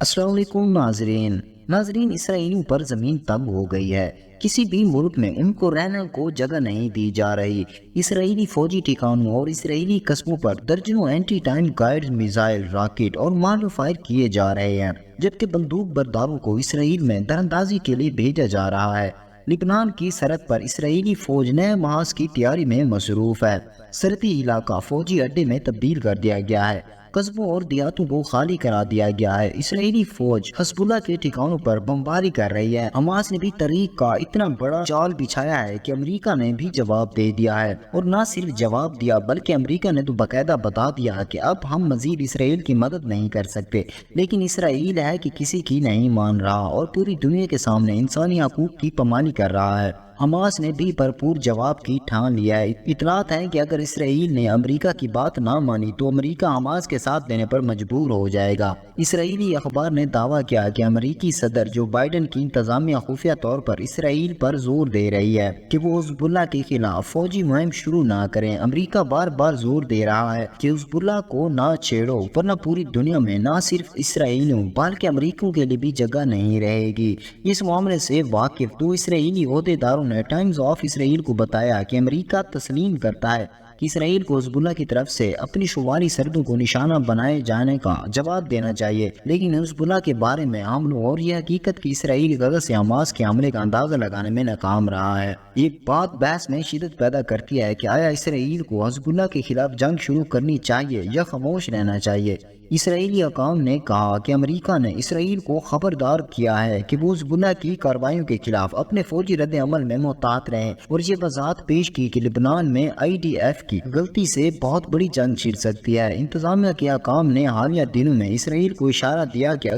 السلام علیکم ناظرین اسرائیلیوں پر زمین تنگ ہو گئی ہے۔ کسی بھی ملک میں ان کو رہنے کو جگہ نہیں دی جا رہی۔ اسرائیلی فوجی ٹھکانوں اور اسرائیلی قصبوں پر درجنوں anti tank guide missile, rocket اور مارٹر فائر کیے جا رہے ہیں، جبکہ بندوق برداروں کو اسرائیل میں دراندازی کے لیے بھیجا جا رہا ہے۔ لبنان کی سرحد پر اسرائیلی فوج نئے محاذ کی تیاری میں مصروف ہے۔ سرحدی علاقہ فوجی اڈے میں تبدیل کر دیا گیا ہے، قصبوں اور دیہاتوں کو خالی کرا دیا گیا ہے۔ اسرائیلی فوج حزب اللہ کے ٹھکانوں پر بمباری کر رہی ہے۔ حماس نے بھی تحریک کا اتنا بڑا جال بچھایا ہے کہ امریکہ نے بھی جواب دے دیا ہے، اور نہ صرف جواب دیا بلکہ امریکہ نے تو باقاعدہ بتا دیا کہ اب ہم مزید اسرائیل کی مدد نہیں کر سکتے۔ لیکن اسرائیل ہے کہ کسی کی نہیں مان رہا اور پوری دنیا کے سامنے انسانی حقوق کی پامالی کر رہا ہے۔ حماس نے بھی بھرپور جواب کی ٹھان لیا ہے۔ اطلاعات ہیں کہ اگر اسرائیل نے امریکہ کی بات نہ مانی تو امریکہ حماس کے ساتھ دینے پر مجبور ہو جائے گا۔ اسرائیلی اخبار نے دعویٰ کیا کہ امریکی صدر جو بائیڈن کی انتظامیہ خفیہ طور پر اسرائیل پر زور دے رہی ہے کہ وہ حزب اللہ کے خلاف فوجی مہم شروع نہ کریں۔ امریکہ بار بار زور دے رہا ہے کہ حزب اللہ کو نہ چھیڑو، ورنہ پوری دنیا میں نہ صرف اسرائیلیوں بلکہ امریکیوں کے لیے بھی جگہ نہیں رہے گی۔ اس معاملے سے واقف دو اسرائیلی عہدیداروں نے ٹائمز آف اسرائیل کو بتایا کہ امریکہ تسلیم کرتا ہے کہ اسرائیل کو حزب اللہ کی طرف سے اپنی شمالی سرحدوں کو نشانہ بنائے جانے کا جواب دینا چاہیے، لیکن حزب اللہ کے بارے میں حملوں اور یہ حقیقت کہ اسرائیل غزہ سے حماس کے حملے کا اندازہ لگانے میں ناکام رہا ہے۔ یہ بات بحث میں شدت پیدا کرتی ہے کہ آیا اسرائیل کو حزب اللہ کے خلاف جنگ شروع کرنی چاہیے یا خاموش رہنا چاہیے۔ اسرائیلی حکام نے کہا کہ امریکہ نے اسرائیل کو خبردار کیا ہے کہ وہ حزب اللہ کی کارروائیوں کے خلاف اپنے فوجی رد عمل میں محتاط رہیں، اور یہ وضاحت پیش کی کہ لبنان میں IDF کی غلطی سے بہت بڑی جنگ چھڑ سکتی ہے۔ انتظامیہ کے حکام نے حالیہ دنوں میں اسرائیل کو اشارہ دیا کہ